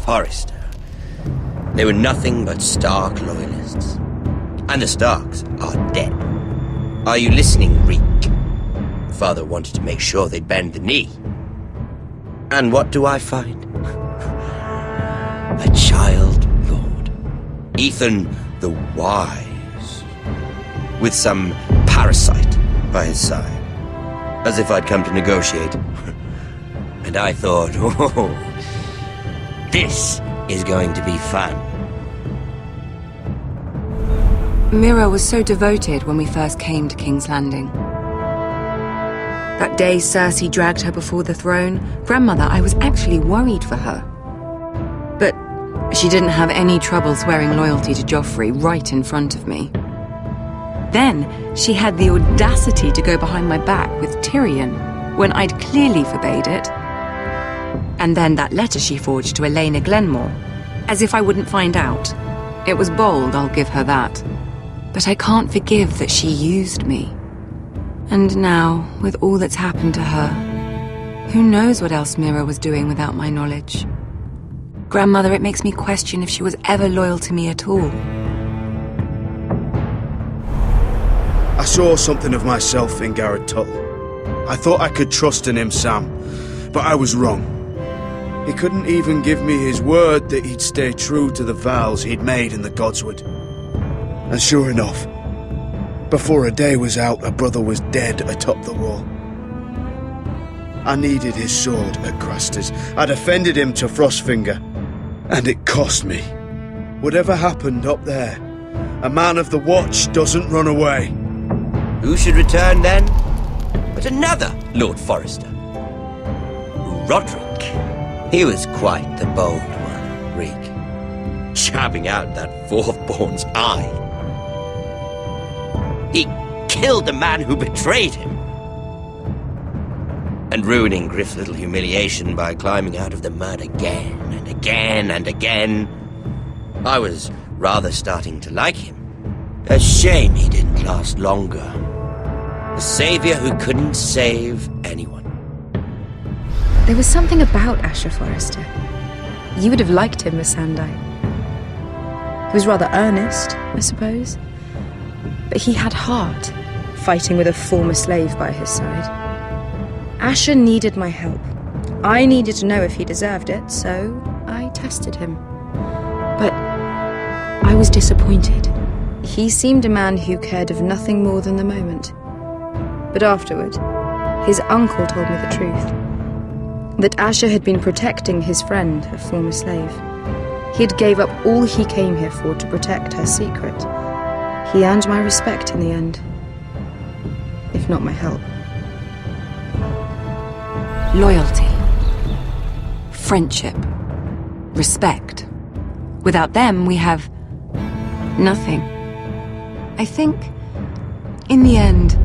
Forrester. They were nothing but Stark loyalists. And the Starks are dead. Are you listening, Reek? Father wanted to make sure they'd bend the knee. And what do I find? A child lord. Ethan the Wise. With some parasite by his side. As if I'd come to negotiate. And I thought, oh, this is going to be fun. Mira was so devoted when we first came to King's Landing. That day Cersei dragged her before the throne, Grandmother, I was actually worried for her. But she didn't have any trouble swearing loyalty to Joffrey right in front of me. Then she had the audacity to go behind my back with Tyrion when I'd clearly forbade it. And then that letter she forged to Elena Glenmore, as if I wouldn't find out. It was bold, I'll give her that. But I can't forgive that she used me. And now, with all that's happened to her, who knows what else Mira was doing without my knowledge? Grandmother, it makes me question if she was ever loyal to me at all. I saw something of myself in Garrett Tuttle. I thought I could trust in him, Sam, but I was wrong. He couldn't even give me his word that he'd stay true to the vows he'd made in the Godswood. And sure enough, before a day was out, a brother was dead atop the wall. I needed his sword at Craster's. I'd offended him to Frostfinger, and it cost me. Whatever happened up there, a man of the Watch doesn't run away. Who should return then? But another Lord Forrester. Roderick. He was quite the bold one, Reek. Jabbing out that fourth-born's eye. He killed the man who betrayed him. And ruining Griff's little humiliation by climbing out of the mud again and again and again. I was rather starting to like him. A shame he didn't last longer. A savior who couldn't save anyone. There was something about Asher Forrester. You would have liked him, Miss Sandai. He was rather earnest, I suppose. But he had heart, fighting with a former slave by his side. Asher needed my help. I needed to know if he deserved it, so I tested him. But I was disappointed. He seemed a man who cared of nothing more than the moment. But afterward, his uncle told me the truth. That Asher had been protecting his friend, a former slave. He had gave up all he came here for to protect her secret. He earned my respect in the end, if not my help. Loyalty. Friendship. Respect. Without them, we have nothing. I think, in the end,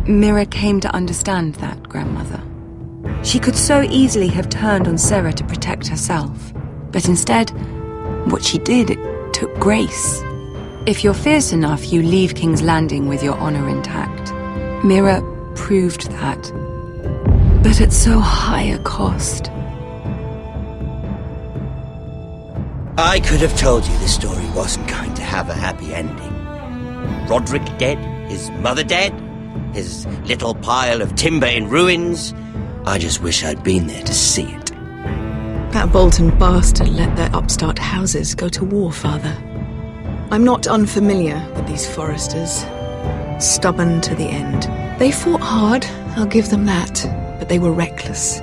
Mira came to understand that, Grandmother. She could so easily have turned on Serra to protect herself. But instead, what she did, it took grace. If you're fierce enough, you leave King's Landing with your honor intact. Mira proved that. But at so high a cost. I could have told you this story wasn't going to have a happy ending. Roderick dead, his mother dead, his little pile of timber in ruins. I just wish I'd been there to see it. That Bolton bastard let their upstart houses go to war, Father. I'm not unfamiliar with these Forresters. Stubborn to the end. They fought hard, I'll give them that, but they were reckless.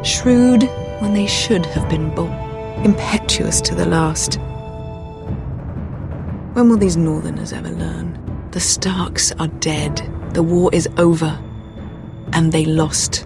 Shrewd when they should have been bold. Impetuous to the last. When will these Northerners ever learn? The Starks are dead. The war is over. And they lost.